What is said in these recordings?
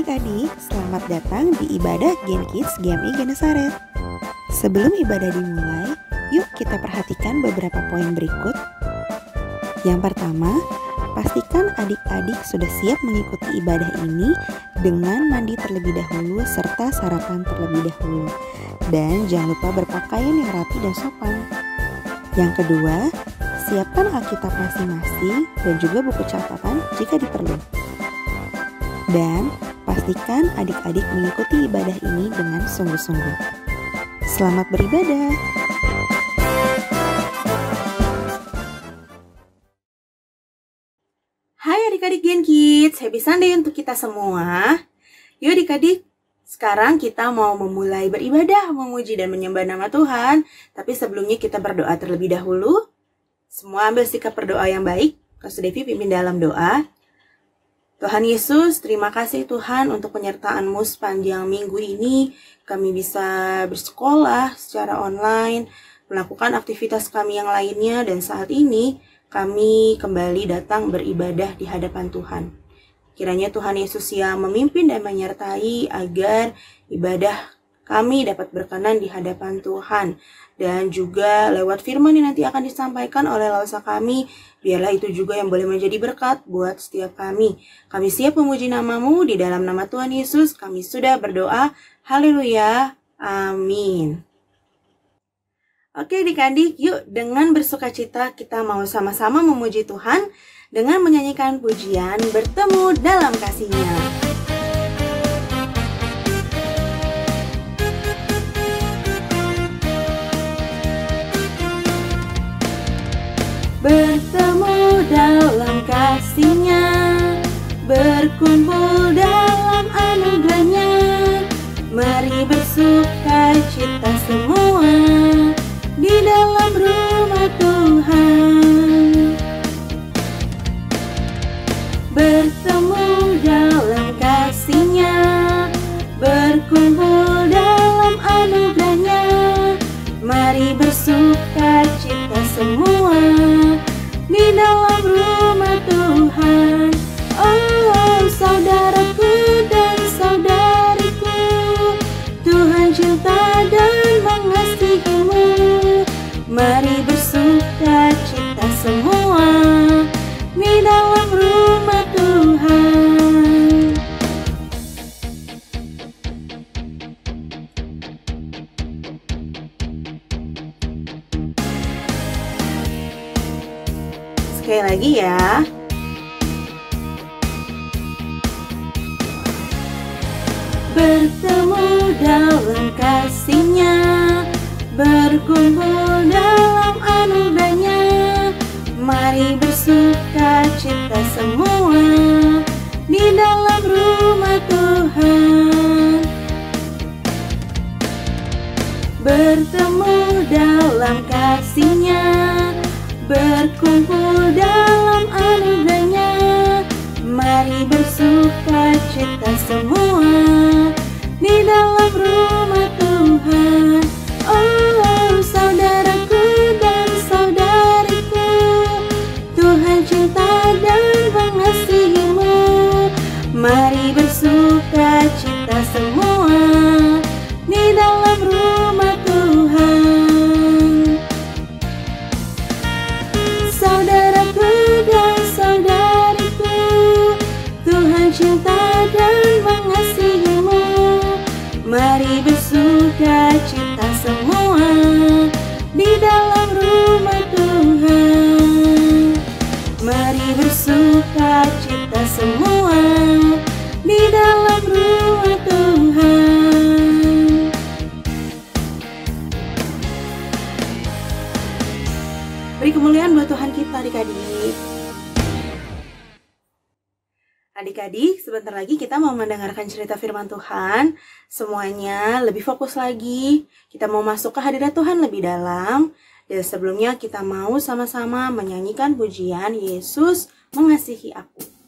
adik-adik, selamat datang di ibadah Gen Kids GMI Genesaret. Sebelum ibadah dimulai, yuk kita perhatikan beberapa poin berikut. Yang pertama, pastikan adik-adik sudah siap mengikuti ibadah ini dengan mandi terlebih dahulu serta sarapan terlebih dahulu. Dan jangan lupa berpakaian yang rapi dan sopan. Yang kedua, siapkan Alkitab masing-masing dan juga buku catatan jika diperlukan. Dan pastikan adik-adik mengikuti ibadah ini dengan sungguh-sungguh. Selamat beribadah. Hai adik-adik Gen Kids, happy Sunday untuk kita semua. Yuk adik-adik, sekarang kita mau memulai beribadah, memuji dan menyembah nama Tuhan. Tapi sebelumnya kita berdoa terlebih dahulu. Semua ambil sikap berdoa yang baik. Pastor Devi pimpin dalam doa. Tuhan Yesus, terima kasih Tuhan untuk penyertaan-Mu sepanjang minggu ini. Kami bisa bersekolah secara online, melakukan aktivitas kami yang lainnya, dan saat ini kami kembali datang beribadah di hadapan Tuhan. Kiranya Tuhan Yesus yang memimpin dan menyertai agar ibadah kami dapat berkenan di hadapan Tuhan. Dan juga lewat firman yang nanti akan disampaikan oleh Lausa kami, biarlah itu juga yang boleh menjadi berkat buat setiap kami. Kami siap memuji nama-Mu, di dalam nama Tuhan Yesus kami sudah berdoa. Haleluya, amin. Oke adik-adik, yuk dengan bersukacita kita mau sama-sama memuji Tuhan dengan menyanyikan pujian Bertemu Dalam Kasih-Nya. Bertemu dalam kasih-Nya, berkumpul dalam anugerah-Nya. Mari bersuka cita semua di dalam rumah Tuhan. Bertemu dalam kasih-Nya, berkumpul dalam anugerah-Nya. Mari bersuka cita semua di dalam rumah Tuhan. Oh, saudaraku dan saudariku, Tuhan cinta dan mengasihimu. Mari bersuka cita semua di dalam rumah Tuhan. Sekali lagi ya. Bertemu dalam kasih-Nya, berkumpul dalam anugerah-Nya. Mari bersuka cita semua di dalam rumah Tuhan. Bertemu dalam kasih-Nya, berkumpul dalam anugerah-Nya. Mari bersuka cita semua di dalam rumah Tuhan. Oh, saudaraku dan saudariku, Tuhan cinta dan mengasihimu. Mari bersuka cita semua di dalam rumah Tuhan. Saudaraku dan saudariku, Tuhan cinta dan mengasihimu. Mari bersuka cita semua di dalam rumah Tuhan. Mari bersuka cita semua di dalam rumah Tuhan. Beri kemuliaan buat Tuhan kita adik-adik. Adik-adik, sebentar lagi kita mau mendengarkan cerita firman Tuhan. Semuanya lebih fokus lagi. Kita mau masuk ke hadirat Tuhan lebih dalam. Dan sebelumnya kita mau sama-sama menyanyikan pujian Yesus Mengasihi Aku.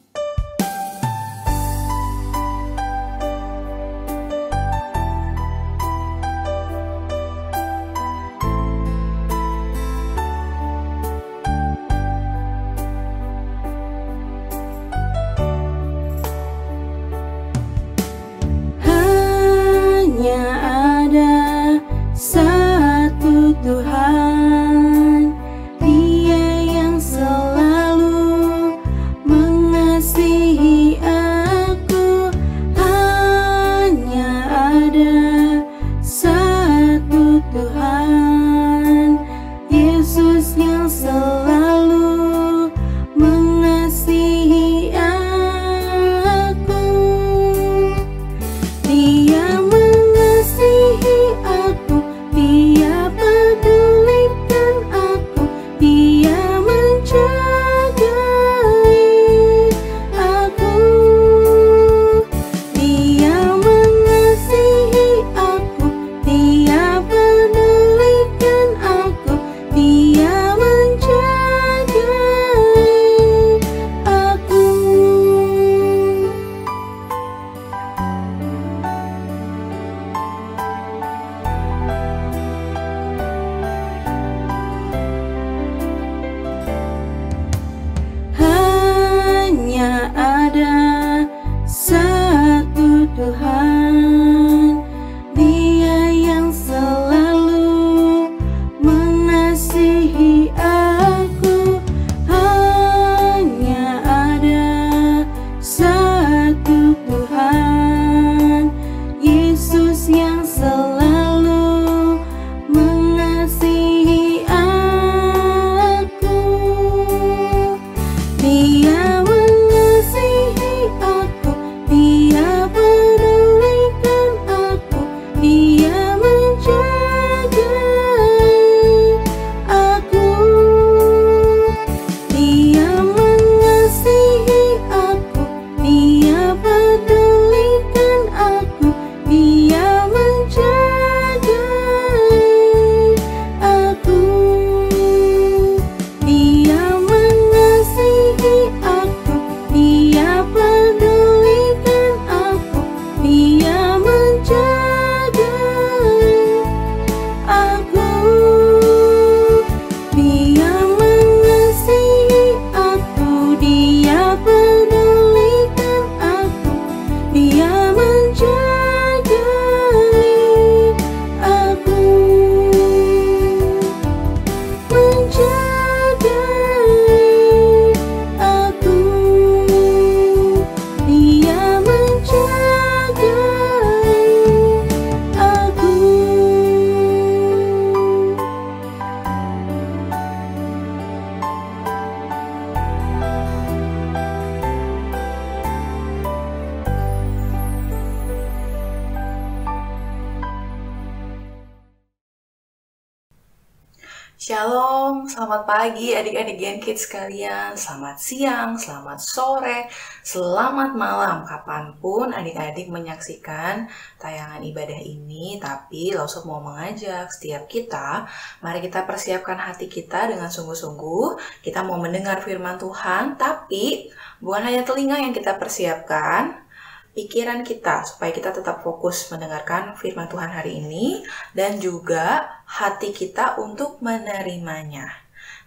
Shalom, selamat pagi adik-adik Gen Kids sekalian, selamat siang, selamat sore, selamat malam, kapanpun adik-adik menyaksikan tayangan ibadah ini. Tapi Lausup mau mengajak setiap kita, mari kita persiapkan hati kita dengan sungguh-sungguh. Kita mau mendengar firman Tuhan, tapi bukan hanya telinga yang kita persiapkan, pikiran kita, supaya kita tetap fokus mendengarkan firman Tuhan hari ini, dan juga hati kita untuk menerimanya.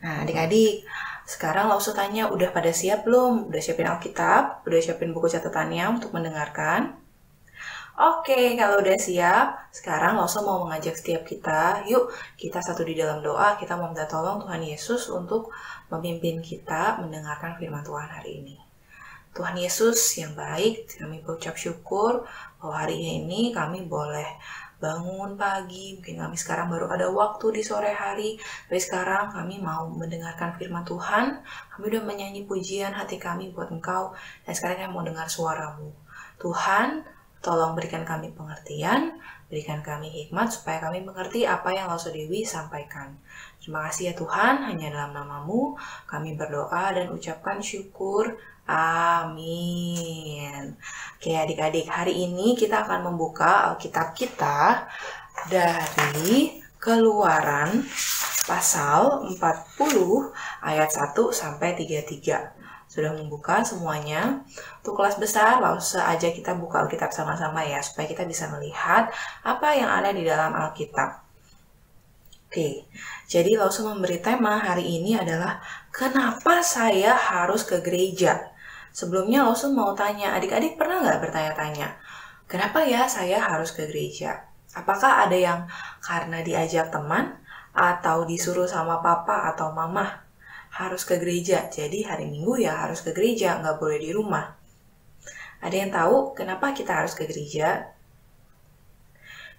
Nah, adik-adik, sekarang Lausup tanya, udah pada siap belum? Udah siapin Alkitab? Udah siapin buku catatannya untuk mendengarkan? Oke, kalau udah siap, sekarang Lausup mau mengajak setiap kita, yuk kita satu di dalam doa, kita mau minta tolong Tuhan Yesus untuk memimpin kita mendengarkan firman Tuhan hari ini. Tuhan Yesus yang baik, kami berucap syukur bahwa hari ini kami boleh bangun pagi, mungkin kami sekarang baru ada waktu di sore hari, tapi sekarang kami mau mendengarkan firman Tuhan, kami udah menyanyi pujian hati kami buat Engkau, dan sekarang kami mau dengar suara-Mu. Tuhan, tolong berikan kami pengertian, berikan kami hikmat supaya kami mengerti apa yang Lausup Dewi sampaikan. Terima kasih ya Tuhan, hanya dalam nama-Mu kami berdoa dan ucapkan syukur. Amin. Oke adik-adik, hari ini kita akan membuka Alkitab kita dari Keluaran pasal 40 ayat 1 sampai 33. Sudah membuka semuanya? Untuk kelas besar, Lausup aja kita buka Alkitab sama-sama ya, supaya kita bisa melihat apa yang ada di dalam Alkitab. Oke, jadi Lausup memberi tema hari ini adalah kenapa saya harus ke gereja? Sebelumnya Lausup mau tanya, adik-adik pernah nggak bertanya-tanya, kenapa ya saya harus ke gereja? Apakah ada yang karena diajak teman, atau disuruh sama papa atau mama harus ke gereja? Jadi hari Minggu ya harus ke gereja, nggak boleh di rumah. Ada yang tahu kenapa kita harus ke gereja?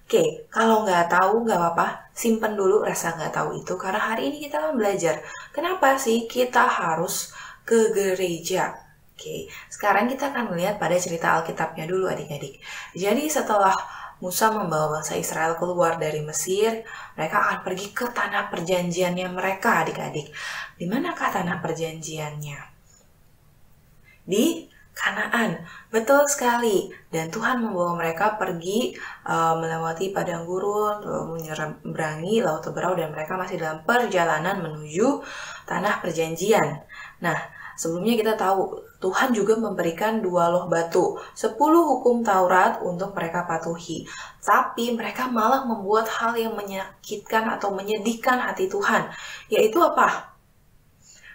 Oke, kalau nggak tahu nggak apa-apa, simpen dulu rasa nggak tahu itu, karena hari ini kita akan belajar kenapa sih kita harus ke gereja. Oke, sekarang kita akan melihat pada cerita Alkitabnya dulu adik-adik. Jadi setelah Musa membawa bangsa Israel keluar dari Mesir, mereka akan pergi ke tanah perjanjiannya mereka adik-adik. Di manakah tanah perjanjiannya? Di Kanaan, betul sekali. Dan Tuhan membawa mereka pergi melewati padang gurun, menyeberangi Laut Teberau, dan mereka masih dalam perjalanan menuju tanah perjanjian. Nah, sebelumnya kita tahu Tuhan juga memberikan 2 loh batu, 10 hukum Taurat untuk mereka patuhi. Tapi mereka malah membuat hal yang menyakitkan atau menyedihkan hati Tuhan. Yaitu apa?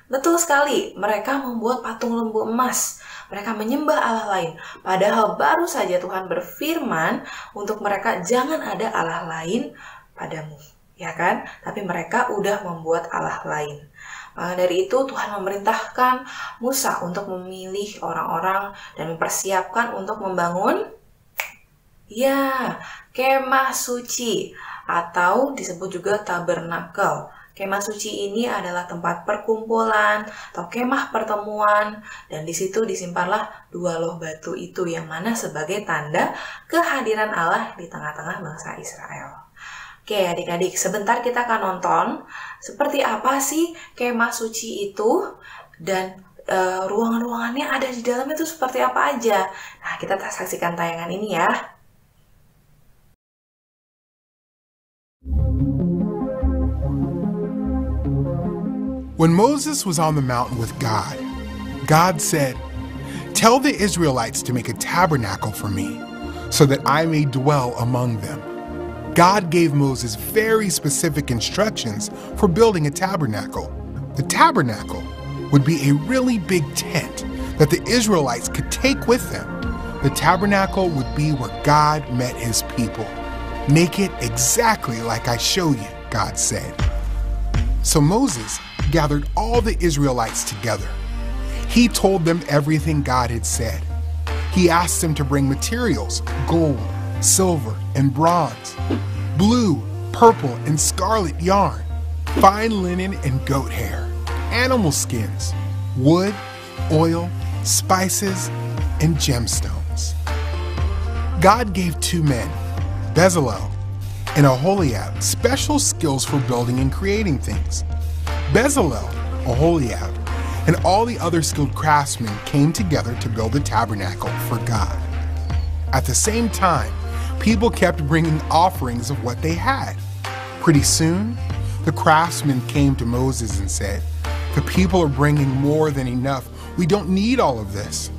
Betul sekali, mereka membuat patung lembu emas. Mereka menyembah Allah lain. Padahal baru saja Tuhan berfirman untuk mereka, jangan ada Allah lain padamu. Ya kan? Tapi mereka udah membuat Allah lain. Maka dari itu Tuhan memerintahkan Musa untuk memilih orang-orang dan mempersiapkan untuk membangun kemah suci, atau disebut juga tabernakel. Kemah suci ini adalah tempat perkumpulan atau kemah pertemuan, dan di situ disimpanlah 2 loh batu itu, yang mana sebagai tanda kehadiran Allah di tengah-tengah bangsa Israel. Oke adik-adik, sebentar kita akan nonton seperti apa sih kemah suci itu, dan ruangan-ruangannya ada di dalamnya itu seperti apa aja. Nah, kita saksikan tayangan ini ya. When Moses was on the mountain with God, God said, "Tell the Israelites to make a tabernacle for me, so that I may dwell among them." God gave Moses very specific instructions for building a tabernacle. The tabernacle would be a really big tent that the Israelites could take with them. The tabernacle would be where God met his people. Make it exactly like I show you, God said. So Moses gathered all the Israelites together. He told them everything God had said. He asked them to bring materials, gold, silver, and bronze, blue, purple, and scarlet yarn, fine linen and goat hair, animal skins, wood, oil, spices, and gemstones. God gave 2 men, Bezalel and Aholiab special skills for building and creating things. Bezalel, Aholiab, and all the other skilled craftsmen came together to build the tabernacle for God. At the same time, people kept bringing offerings of what they had. Pretty soon, the craftsmen came to Moses and said, "The people are bringing more than enough. We don't need all of this."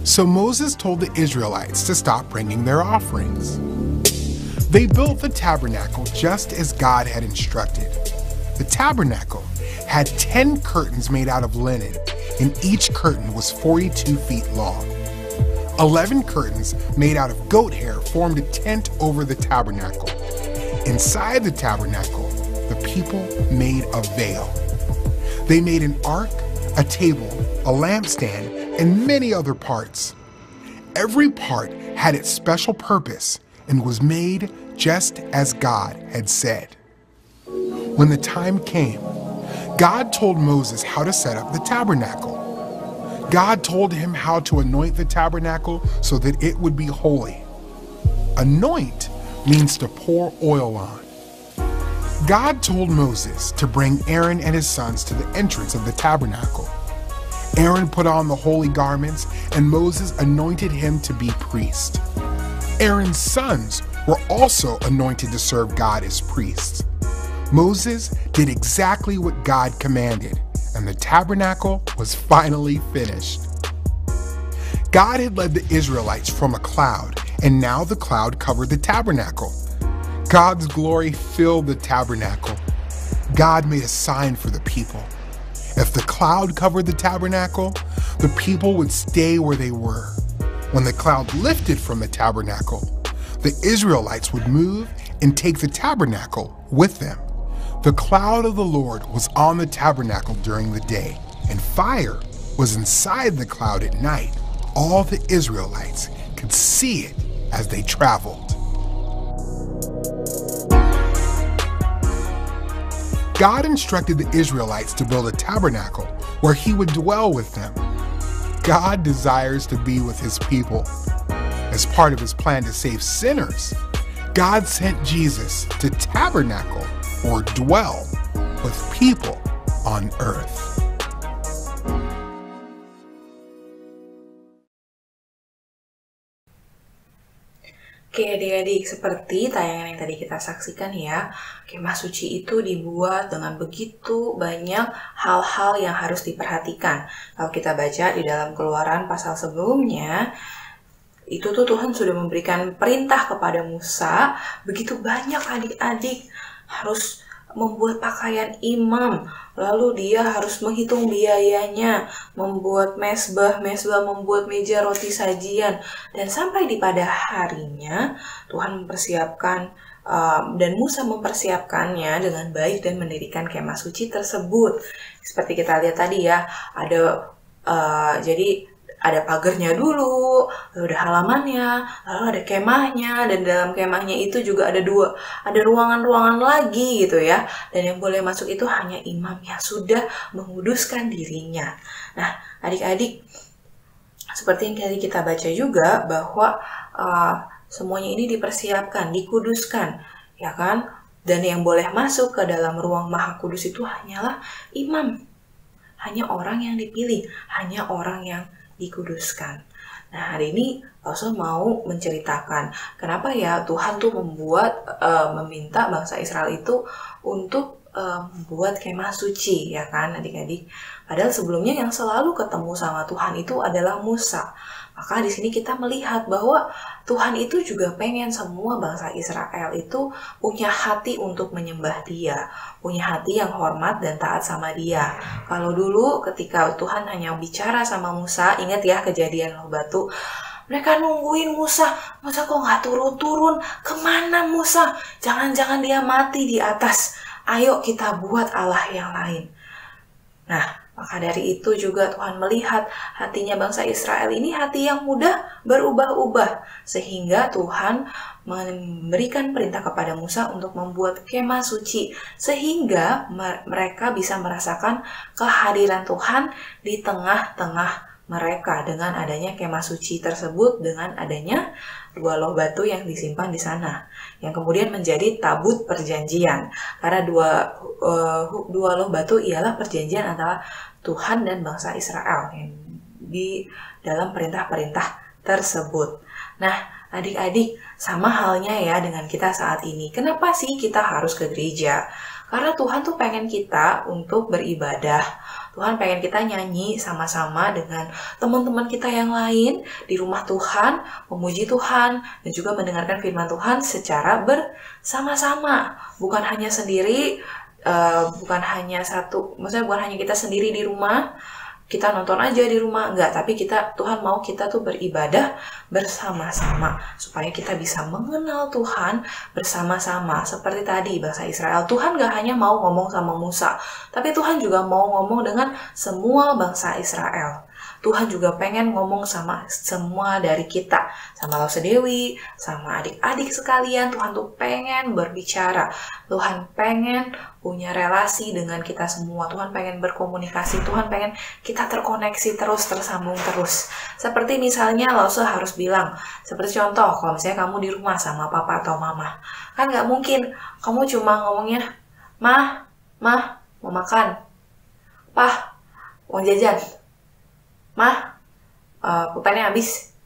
So Moses told the Israelites to stop bringing their offerings. They built the tabernacle just as God had instructed. The tabernacle had 10 curtains made out of linen, and each curtain was 42 feet long. 11 curtains made out of goat hair formed a tent over the tabernacle. Inside the tabernacle, the people made a veil. They made an ark, a table, a lampstand, and many other parts. Every part had its special purpose and was made just as God had said. When the time came, God told Moses how to set up the tabernacle. God told him how to anoint the tabernacle so that it would be holy. Anoint means to pour oil on. God told Moses to bring Aaron and his sons to the entrance of the tabernacle. Aaron put on the holy garments, and Moses anointed him to be priest. Aaron's sons were also anointed to serve God as priests. Moses did exactly what God commanded, and the tabernacle was finally finished. God had led the Israelites from a cloud, and now the cloud covered the tabernacle. God's glory filled the tabernacle. God made a sign for the people. If the cloud covered the tabernacle, the people would stay where they were. When the cloud lifted from the tabernacle, the Israelites would move and take the tabernacle with them. The cloud of the Lord was on the tabernacle during the day, and fire was inside the cloud at night. All the Israelites could see it as they traveled. God instructed the Israelites to build a tabernacle where he would dwell with them. God desires to be with his people. As part of his plan to save sinners, God sent Jesus to tabernacle or dwell with people on earth. Oke adik-adik, seperti tayangan yang tadi kita saksikan ya, kemah suci itu dibuat dengan begitu banyak hal-hal yang harus diperhatikan. Kalau kita baca di dalam Keluaran pasal sebelumnya, itu tuh Tuhan sudah memberikan perintah kepada Musa, begitu banyak adik-adik harus membuat pakaian imam, lalu dia harus menghitung biayanya, membuat mesbah, membuat meja roti sajian, dan sampai di pada harinya Tuhan mempersiapkan dan Musa mempersiapkannya dengan baik dan mendirikan kemah suci tersebut. Seperti kita lihat tadi ya, ada jadi ada pagarnya dulu, lalu ada halamannya, lalu ada kemahnya, dan dalam kemahnya itu juga ada ruangan-ruangan lagi gitu ya. Dan yang boleh masuk itu hanya imam yang sudah menguduskan dirinya. Nah, adik-adik, seperti yang tadi kita baca juga bahwa semuanya ini dipersiapkan, dikuduskan, ya kan? Dan yang boleh masuk ke dalam ruang Maha Kudus itu hanyalah imam. Hanya orang yang dipilih, hanya orang yang dikuduskan. Nah, hari ini Rasul mau menceritakan kenapa ya Tuhan tuh meminta bangsa Israel itu untuk membuat kemah suci, ya kan adik-adik. Padahal sebelumnya yang selalu ketemu sama Tuhan itu adalah Musa. Maka di sini kita melihat bahwa Tuhan itu juga pengen semua bangsa Israel itu punya hati untuk menyembah Dia, punya hati yang hormat dan taat sama Dia. Kalau dulu ketika Tuhan hanya bicara sama Musa, ingat ya kejadian loh batu, mereka nungguin Musa kok nggak turun-turun, kemana Musa? Jangan-jangan dia mati di atas, ayo kita buat Allah yang lain. Nah, maka dari itu juga Tuhan melihat hatinya bangsa Israel ini hati yang mudah berubah-ubah. Sehingga Tuhan memberikan perintah kepada Musa untuk membuat kemah suci. Sehingga mereka bisa merasakan kehadiran Tuhan di tengah-tengah mereka dengan adanya kemah suci tersebut, dengan adanya 2 loh batu yang disimpan di sana, yang kemudian menjadi tabut perjanjian. Karena dua loh batu ialah perjanjian antara Tuhan dan bangsa Israel yang di dalam perintah-perintah tersebut. Nah, adik-adik, sama halnya ya dengan kita saat ini. Kenapa sih kita harus ke gereja? Karena Tuhan tuh pengen kita untuk beribadah. Tuhan pengen kita nyanyi sama-sama dengan teman-teman kita yang lain di rumah Tuhan, memuji Tuhan, dan juga mendengarkan firman Tuhan secara bersama-sama. Bukan hanya sendiri, bukan hanya kita sendiri di rumah, kita nonton aja di rumah, enggak, tapi Tuhan mau kita tuh beribadah bersama-sama supaya kita bisa mengenal Tuhan bersama-sama. Seperti tadi bangsa Israel, Tuhan gak hanya mau ngomong sama Musa, tapi Tuhan juga mau ngomong dengan semua bangsa Israel. Tuhan juga pengen ngomong sama semua dari kita, sama Lause Dewi, sama adik-adik sekalian. Tuhan tuh pengen berbicara, Tuhan pengen punya relasi dengan kita semua, Tuhan pengen berkomunikasi, Tuhan pengen kita terkoneksi terus, tersambung terus. Seperti misalnya Lause harus bilang, seperti contoh, kalau misalnya kamu di rumah sama papa atau mama, kan gak mungkin kamu cuma ngomongnya, Mah, mau makan, Pah, uang jajan, Mah, pulpennya habis.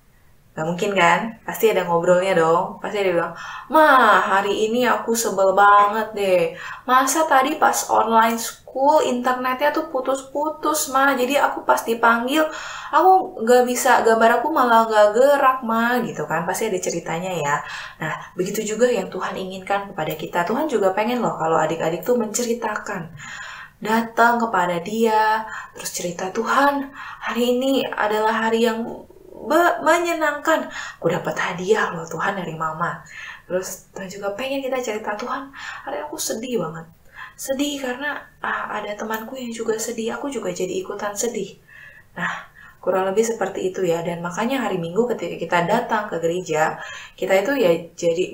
Gak mungkin kan? Pasti ada ngobrolnya dong. Pasti ada bilang, Mah, hari ini aku sebel banget deh. Masa tadi pas online school internetnya tuh putus-putus, Mah. Jadi aku pas dipanggil, aku gak bisa, gambar aku malah gak gerak, Mah. Gitu kan, pasti ada ceritanya ya. Nah, begitu juga yang Tuhan inginkan kepada kita. Tuhan juga pengen loh kalau adik-adik tuh menceritakan, datang kepada Dia, terus cerita, Tuhan, hari ini adalah hari yang menyenangkan. Aku dapat hadiah loh Tuhan dari mama. Terus Tuhan juga pengen kita cerita, Tuhan, hari aku sedih banget. Sedih karena ada temanku yang juga sedih, aku juga jadi ikutan sedih. Nah, kurang lebih seperti itu ya. Dan makanya hari Minggu ketika kita datang ke gereja, kita itu ya jadi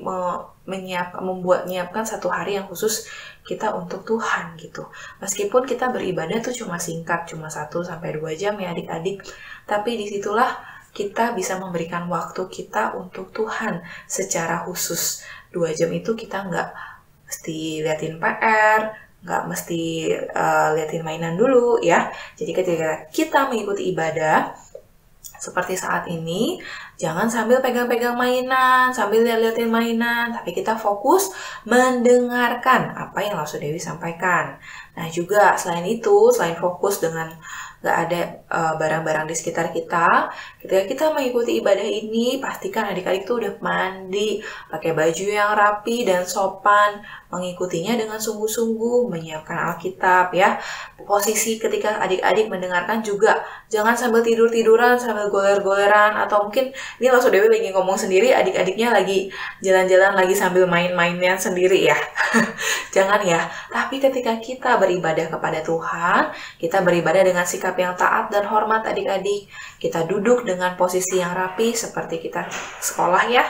menyiapkan satu hari yang khusus kita untuk Tuhan gitu. Meskipun kita beribadah tuh cuma singkat, cuma 1-2 jam ya adik-adik, tapi disitulah kita bisa memberikan waktu kita untuk Tuhan secara khusus. 2 jam itu kita nggak mesti liatin PR, nggak mesti liatin mainan dulu ya. Jadi ketika kita mengikuti ibadah seperti saat ini, jangan sambil pegang-pegang mainan, sambil lihat-liatin mainan, tapi kita fokus mendengarkan apa yang Lause Dewi sampaikan. Nah juga selain itu, selain fokus dengan gak ada barang-barang di sekitar kita, ketika kita mengikuti ibadah ini, pastikan adik-adik tuh udah mandi, pakai baju yang rapi dan sopan, mengikutinya dengan sungguh-sungguh, menyiapkan Alkitab ya. Posisi ketika adik-adik mendengarkan juga, jangan sambil tidur-tiduran, sambil goler-goleran, atau mungkin ini Lause Dewi lagi ngomong sendiri, adik-adiknya lagi jalan-jalan lagi sambil main-mainnya sendiri ya. Jangan ya. Tapi ketika kita beribadah kepada Tuhan, kita beribadah dengan sikap yang taat dan hormat adik-adik. Kita duduk dengan posisi yang rapi seperti kita sekolah ya.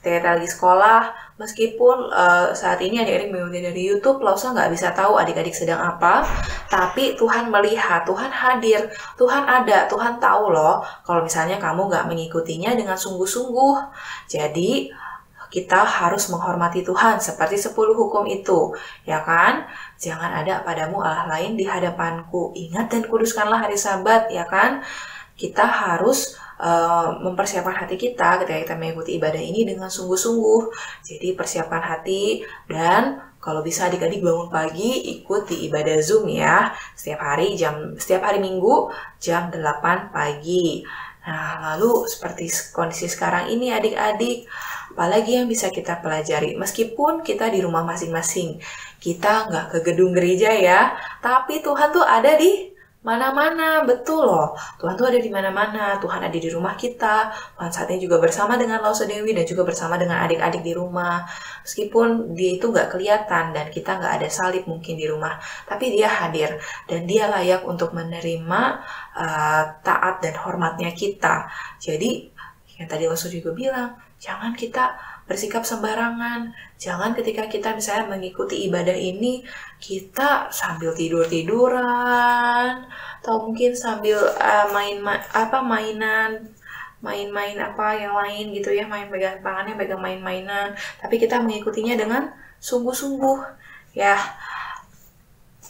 Kita lagi sekolah, meskipun saat ini adik-adik mengikuti dari YouTube, Lause nggak bisa tahu adik-adik sedang apa, tapi Tuhan melihat, Tuhan hadir, Tuhan ada, Tuhan tahu loh kalau misalnya kamu nggak mengikutinya dengan sungguh-sungguh. Jadi kita harus menghormati Tuhan seperti 10 hukum itu, ya kan? Jangan ada padamu Allah lain di hadapanku. Ingat dan kuduskanlah hari Sabat, ya kan? Kita harus mempersiapkan hati kita ketika kita mengikuti ibadah ini dengan sungguh-sungguh. Jadi persiapkan hati, dan kalau bisa adik-adik bangun pagi ikut di ibadah Zoom ya. Setiap hari Minggu jam 8 pagi. Nah, lalu seperti kondisi sekarang ini adik-adik, apalagi yang bisa kita pelajari? Meskipun kita di rumah masing-masing, kita nggak ke gedung gereja ya, tapi Tuhan tuh ada di mana-mana, betul loh. Tuhan tuh ada di mana-mana. Tuhan ada di rumah kita. Tuhan saat ini juga bersama dengan Lause Dewi dan juga bersama dengan adik-adik di rumah. Meskipun dia itu nggak kelihatan dan kita nggak ada salib mungkin di rumah, tapi dia hadir dan dia layak untuk menerima taat dan hormatnya kita. Jadi yang tadi Lause juga bilang, jangan kita bersikap sembarangan. Jangan ketika kita misalnya mengikuti ibadah ini, kita sambil tidur-tiduran, atau mungkin sambil main-main apa yang lain gitu ya, main pegang tangannya, pegang main-mainan. Tapi kita mengikutinya dengan sungguh-sungguh ya.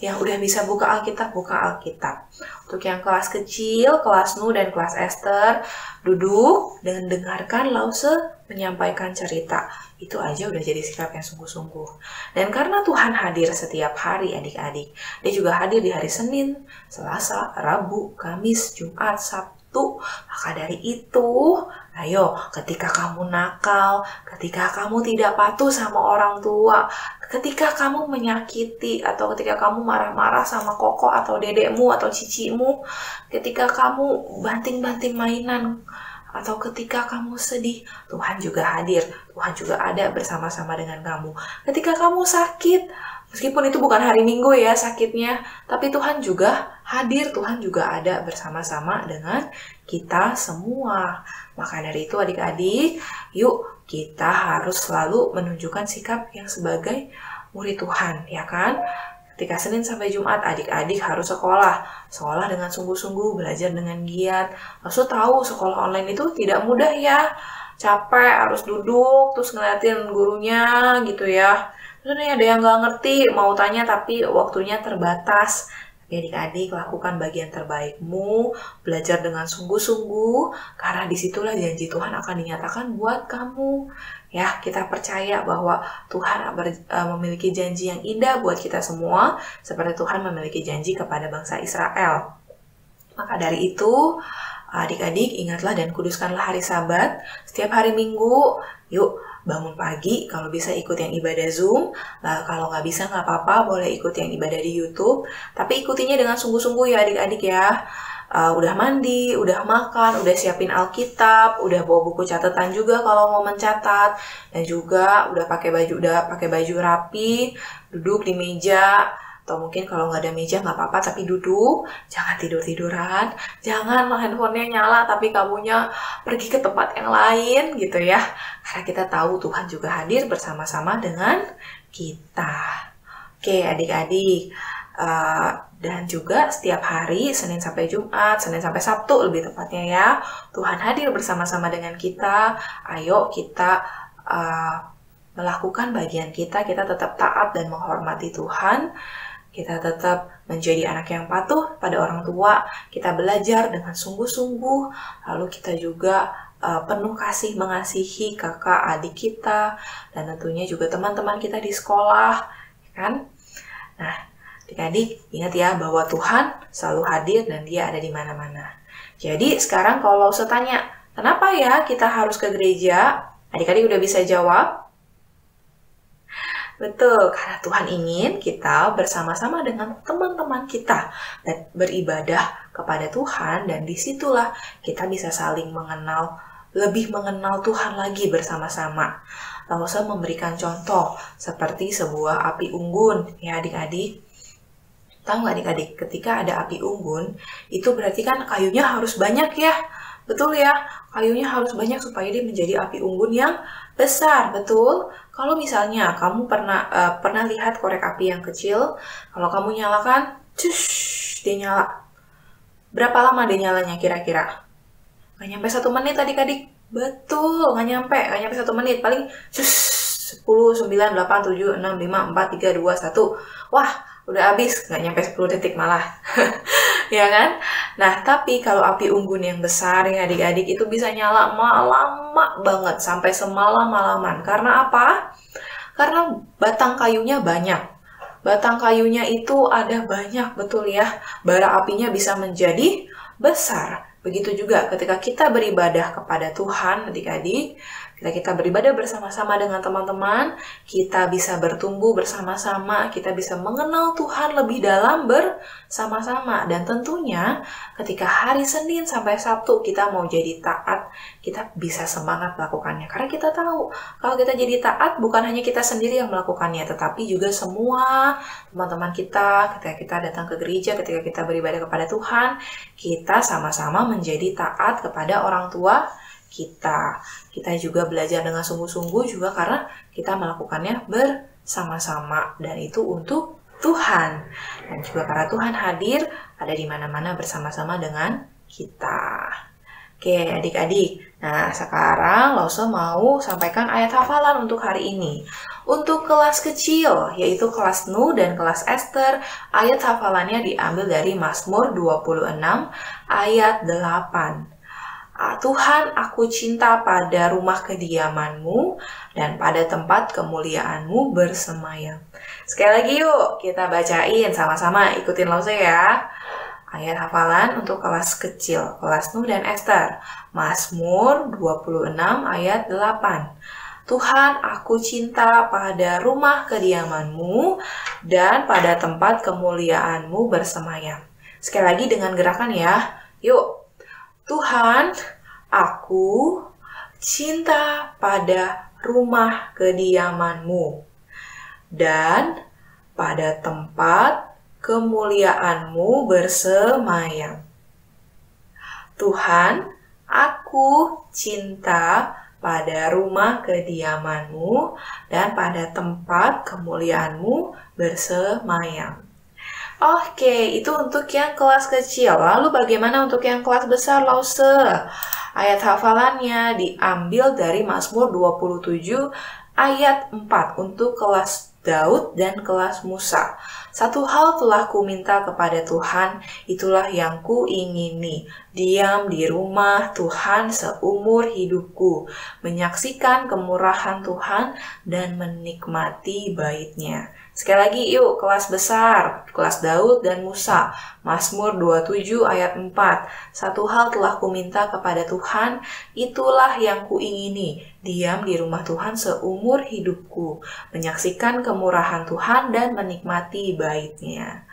Yang udah bisa buka Alkitab, buka Alkitab. Untuk yang kelas kecil, kelas Nu dan kelas Esther, duduk dan dengarkan Lause menyampaikan cerita. Itu aja udah jadi sikap yang sungguh-sungguh. Dan karena Tuhan hadir setiap hari adik-adik, Dia juga hadir di hari Senin, Selasa, Rabu, Kamis, Jumat, Sabtu. Maka dari itu, ayo ketika kamu nakal, ketika kamu tidak patuh sama orang tua, ketika kamu menyakiti atau ketika kamu marah-marah sama koko atau dedekmu atau cicimu, ketika kamu banting-banting mainan, atau ketika kamu sedih, Tuhan juga hadir. Tuhan juga ada bersama-sama dengan kamu. Ketika kamu sakit, meskipun itu bukan hari Minggu ya sakitnya, tapi Tuhan juga hadir, Tuhan juga ada bersama-sama dengan kita semua. Maka dari itu adik-adik, yuk kita harus selalu menunjukkan sikap yang sebagai murid Tuhan, ya kan? Ketika Senin sampai Jumat, adik-adik harus sekolah dengan sungguh-sungguh, belajar dengan giat. Maksud tahu sekolah online itu tidak mudah ya, capek, harus duduk, terus ngeliatin gurunya gitu ya. Terus nih ada yang nggak ngerti, mau tanya tapi waktunya terbatas. Adik-adik lakukan bagian terbaikmu, belajar dengan sungguh-sungguh, karena disitulah janji Tuhan akan dinyatakan buat kamu. Ya, kita percaya bahwa Tuhan memiliki janji yang indah buat kita semua, seperti Tuhan memiliki janji kepada bangsa Israel. Maka dari itu, adik-adik ingatlah dan kuduskanlah hari Sabat. Setiap hari Minggu, yuk bangun pagi, kalau bisa ikut yang ibadah Zoom. Kalau nggak bisa nggak apa-apa, boleh ikut yang ibadah di YouTube. Tapi ikutinya dengan sungguh-sungguh ya adik-adik ya. Udah mandi, udah makan, udah siapin Alkitab, udah bawa buku catatan juga kalau mau mencatat, dan juga udah pakai baju rapi, duduk di meja. Atau mungkin kalau nggak ada meja nggak apa-apa, tapi duduk, jangan tidur-tiduran, jangan handphonenya nyala tapi kamunya pergi ke tempat yang lain gitu ya. Karena kita tahu Tuhan juga hadir bersama-sama dengan kita. Oke adik-adik, dan juga setiap hari, Senin sampai Jumat, Senin sampai Sabtu lebih tepatnya ya, Tuhan hadir bersama-sama dengan kita. Ayo kita melakukan bagian kita tetap taat dan menghormati Tuhan. Kita tetap menjadi anak yang patuh pada orang tua, kita belajar dengan sungguh-sungguh, lalu kita juga penuh kasih mengasihi kakak adik kita, dan tentunya juga teman-teman kita di sekolah, kan? Nah, adik-adik ingat ya bahwa Tuhan selalu hadir dan Dia ada di mana-mana. Jadi sekarang kalau saya tanya, kenapa ya kita harus ke gereja? Adik-adik udah bisa jawab? Betul, karena Tuhan ingin kita bersama-sama dengan teman-teman kita dan beribadah kepada Tuhan, dan disitulah kita bisa saling mengenal, lebih mengenal Tuhan lagi bersama-sama. Lalu saya memberikan contoh seperti sebuah api unggun, ya adik-adik. Tahu nggak adik-adik, ketika ada api unggun, itu berarti kan kayunya harus banyak ya. Betul ya, kayunya harus banyak supaya dia menjadi api unggun yang besar, betul? Kalau misalnya kamu pernah lihat korek api yang kecil, kalau kamu nyalakan, cush, dia nyala. Berapa lama dia nyalanya kira-kira? Nggak nyampe 1 menit adik-adik. Betul, nggak nyampe 1 menit. Paling cush, 10, 9, 8, 7, 6, 5, 4, 3, 2, 1. Wah, udah habis, nggak nyampe 10 detik malah. Ya kan? Nah, tapi kalau api unggun yang besar ya adik-adik itu bisa nyala lama banget, sampai semalam-malaman. Karena apa? Karena batang kayunya banyak. Batang kayunya itu ada banyak, betul ya. Bara apinya bisa menjadi besar. Begitu juga ketika kita beribadah kepada Tuhan, adik-adik, kita beribadah bersama-sama dengan teman-teman, kita bisa bertumbuh bersama-sama, kita bisa mengenal Tuhan lebih dalam bersama-sama. Dan tentunya ketika hari Senin sampai Sabtu kita mau jadi taat, kita bisa semangat melakukannya. Karena kita tahu, kalau kita jadi taat bukan hanya kita sendiri yang melakukannya, tetapi juga semua teman-teman kita, ketika kita datang ke gereja, ketika kita beribadah kepada Tuhan, kita sama-sama menjadi taat kepada orang tua kita. Kita juga belajar dengan sungguh-sungguh juga karena kita melakukannya bersama-sama dan itu untuk Tuhan. Dan juga karena Tuhan hadir ada di mana-mana bersama-sama dengan kita. Oke, adik-adik. Nah, sekarang Lause mau sampaikan ayat hafalan untuk hari ini. Untuk kelas kecil, yaitu kelas Nu dan kelas Ester, ayat hafalannya diambil dari Mazmur 26 ayat 8. Tuhan, aku cinta pada rumah kediaman-Mu dan pada tempat kemuliaan-Mu bersemayam. Sekali lagi yuk, kita bacain sama-sama, ikutin Lause ya. Ayat hafalan untuk kelas kecil, kelas Nu dan Ester. Mazmur 26 ayat 8. Tuhan, aku cinta pada rumah kediaman-Mu dan pada tempat kemuliaan-Mu bersemayam. Sekali lagi dengan gerakan ya. Yuk. Tuhan, aku cinta pada rumah kediaman-Mu dan pada tempat kemuliaan-Mu bersemayam. Tuhan, aku cinta pada rumah kediaman-Mu dan pada tempat kemuliaan-Mu bersemayam. Oke, itu untuk yang kelas kecil. Lalu bagaimana untuk yang kelas besar, Lause? Ayat hafalannya diambil dari Mazmur 27 ayat 4 untuk kelas Daud dan kelas Musa. Satu hal telah kuminta kepada Tuhan, itulah yang kuingini, diam di rumah Tuhan seumur hidupku, menyaksikan kemurahan Tuhan dan menikmati bait-Nya. Sekali lagi yuk, kelas besar, kelas Daud dan Musa, Mazmur 27 ayat 4. Satu hal telah kuminta kepada Tuhan, itulah yang kuingini, diam di rumah Tuhan seumur hidupku, menyaksikan kemurahan Tuhan dan menikmati bait-Nya.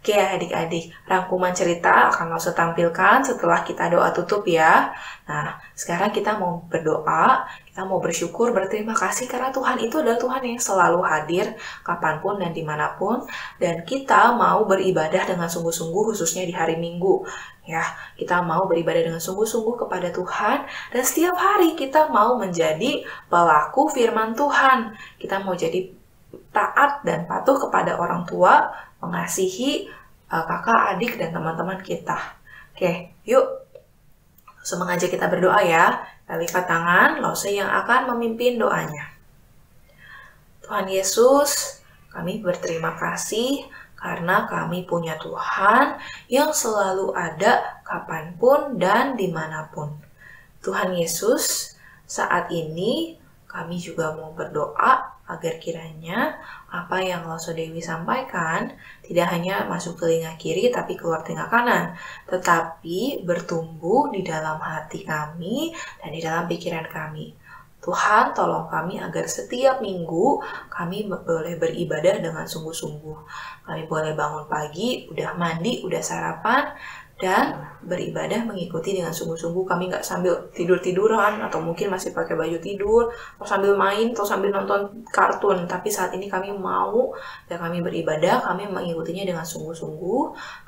Oke adik-adik, rangkuman cerita akan Lause tampilkan setelah kita doa tutup ya. Nah, sekarang kita mau berdoa, kita mau bersyukur, berterima kasih karena Tuhan itu adalah Tuhan yang selalu hadir kapanpun dan dimanapun. Dan kita mau beribadah dengan sungguh-sungguh khususnya di hari Minggu. Ya, kita mau beribadah dengan sungguh-sungguh kepada Tuhan dan setiap hari kita mau menjadi pelaku firman Tuhan. Kita mau jadi taat dan patuh kepada orang tua, mengasihi kakak, adik, dan teman-teman kita. Oke, yuk. Langsung mengajak kita berdoa ya. Kita lipat tangan, Lause yang akan memimpin doanya. Tuhan Yesus, kami berterima kasih karena kami punya Tuhan yang selalu ada kapanpun dan dimanapun. Tuhan Yesus, saat ini kami juga mau berdoa agar kiranya apa yang Lause Dewi sampaikan tidak hanya masuk telinga kiri tapi keluar telinga kanan, tetapi bertumbuh di dalam hati kami dan di dalam pikiran kami. Tuhan, tolong kami agar setiap minggu kami boleh beribadah dengan sungguh-sungguh. Kami boleh bangun pagi, udah mandi, udah sarapan, dan beribadah mengikuti dengan sungguh-sungguh. Kami nggak sambil tidur-tiduran atau mungkin masih pakai baju tidur atau sambil main atau sambil nonton kartun, tapi saat ini kami mau dan kami beribadah, kami mengikutinya dengan sungguh-sungguh.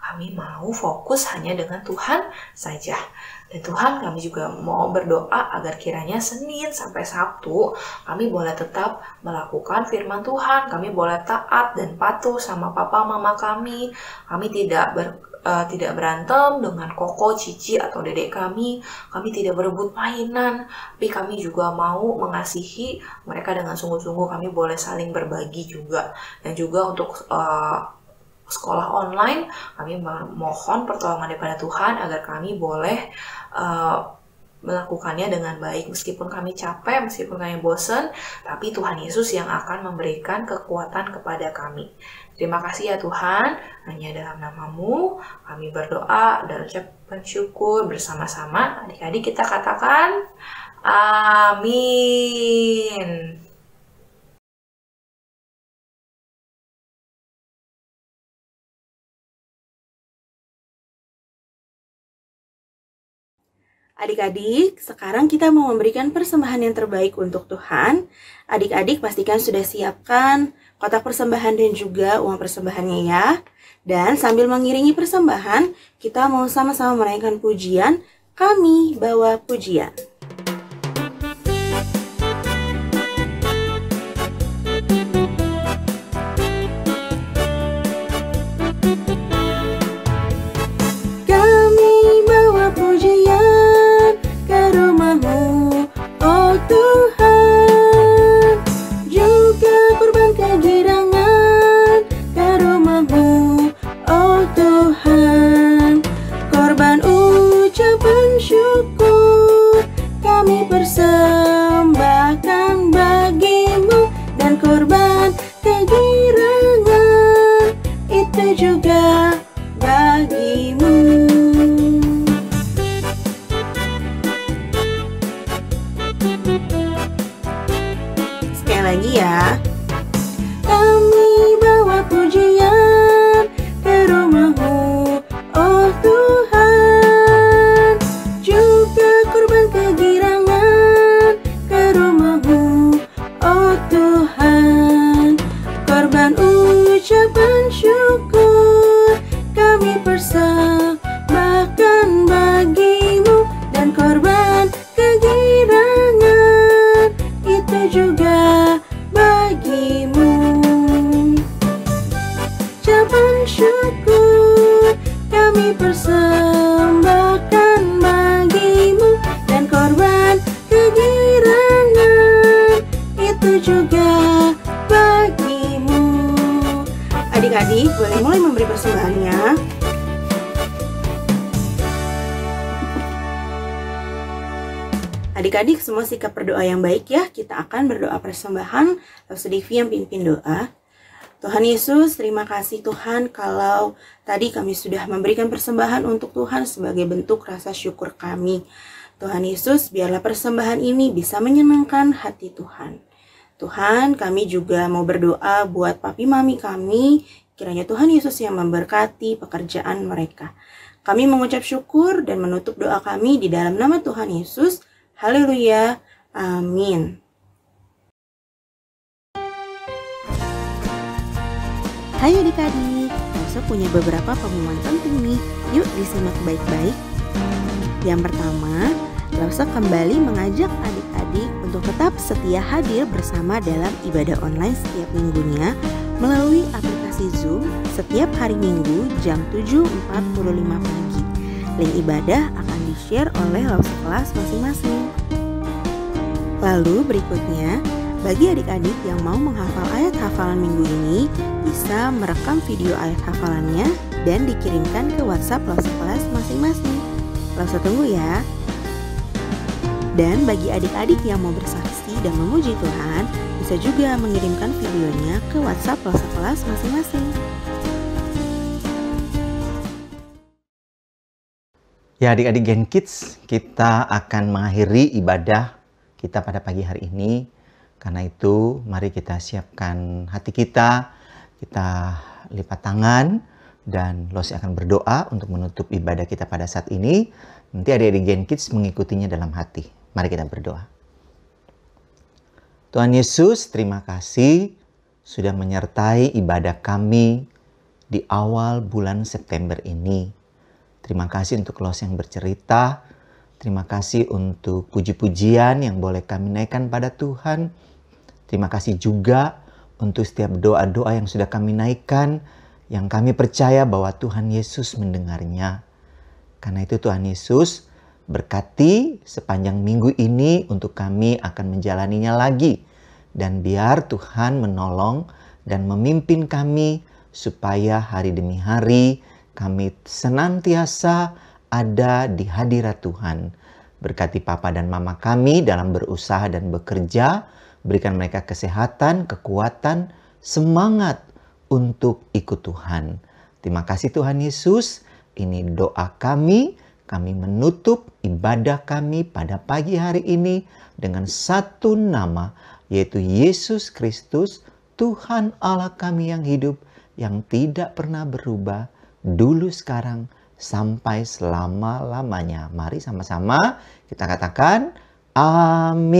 Kami mau fokus hanya dengan Tuhan saja. Dan Tuhan, kami juga mau berdoa agar kiranya Senin sampai Sabtu kami boleh tetap melakukan firman Tuhan, kami boleh taat dan patuh sama papa mama kami. Kami tidak berantem dengan koko, cici, atau dedek kami tidak berebut mainan, tapi kami juga mau mengasihi mereka dengan sungguh-sungguh. Kami boleh saling berbagi juga. Dan juga untuk sekolah online, kami mohon pertolongan daripada Tuhan agar kami boleh melakukannya dengan baik. Meskipun kami capek, meskipun kami bosan, tapi Tuhan Yesus yang akan memberikan kekuatan kepada kami. Terima kasih ya Tuhan, hanya dalam nama-Mu kami berdoa dan ucapkan syukur bersama-sama. Adik-adik kita katakan, amin. Adik-adik, sekarang kita mau memberikan persembahan yang terbaik untuk Tuhan. Adik-adik pastikan sudah siapkan kotak persembahan dan juga uang persembahannya ya. Dan sambil mengiringi persembahan, kita mau sama-sama menaikkan pujian, Kami Bawa Pujian. Ucapan syukur kami persembahkan bagimu, dan korban kegirangan itu juga bagimu. Ucapan syukur kami persembahkan bagimu, dan korban kegirangan itu juga bagimu. Adik-adik boleh mulai memberi persembahannya. Adik-adik semua sikap berdoa yang baik ya. Kita akan berdoa persembahan. Lalu Devi yang pimpin doa. Tuhan Yesus, terima kasih Tuhan kalau tadi kami sudah memberikan persembahan untuk Tuhan sebagai bentuk rasa syukur kami. Tuhan Yesus, biarlah persembahan ini bisa menyenangkan hati Tuhan. Tuhan, kami juga mau berdoa buat papi mami kami. Kiranya Tuhan Yesus yang memberkati pekerjaan mereka. Kami mengucap syukur dan menutup doa kami di dalam nama Tuhan Yesus. Haleluya. Amin. Hai adik-adik, Elsa punya beberapa pengumuman penting nih. Yuk disimak baik-baik. Yang pertama, Elsa kembali mengajak adik-adik untuk tetap setia hadir bersama dalam ibadah online setiap minggunya melalui aplikasi Zoom setiap hari Minggu jam 7.45 pagi. Link ibadah akan di-share oleh Elsa kelas masing-masing. Lalu berikutnya, bagi adik-adik yang mau menghafal ayat hafalan minggu ini, bisa merekam video ayat hafalannya dan dikirimkan ke WhatsApp Elsa kelas masing-masing. Elsa tunggu ya. Dan bagi adik-adik yang mau bersaksi dan memuji Tuhan, bisa juga mengirimkan videonya ke WhatsApp Elsa kelas masing-masing. Ya adik-adik Gen Kids, kita akan mengakhiri ibadah kita pada pagi hari ini. Karena itu mari kita siapkan hati kita lipat tangan, dan Losi akan berdoa untuk menutup ibadah kita pada saat ini. Nanti adik-adik Gen Kids mengikutinya dalam hati. Mari kita berdoa. Tuhan Yesus, terima kasih sudah menyertai ibadah kami di awal bulan September ini. Terima kasih untuk Losi yang bercerita. Terima kasih untuk puji-pujian yang boleh kami naikkan pada Tuhan. Terima kasih juga untuk setiap doa-doa yang sudah kami naikkan, yang kami percaya bahwa Tuhan Yesus mendengarnya. Karena itu Tuhan Yesus berkati sepanjang minggu ini untuk kami akan menjalaninya lagi. Dan biar Tuhan menolong dan memimpin kami supaya hari demi hari kami senantiasa ada di hadirat Tuhan. Berkati Papa dan Mama kami dalam berusaha dan bekerja. Berikan mereka kesehatan, kekuatan, semangat untuk ikut Tuhan. Terima kasih Tuhan Yesus. Ini doa kami. Kami menutup ibadah kami pada pagi hari ini dengan satu nama, yaitu Yesus Kristus, Tuhan Allah kami yang hidup, yang tidak pernah berubah, dulu, sekarang, sampai selama-lamanya. Mari sama-sama kita katakan, Amin.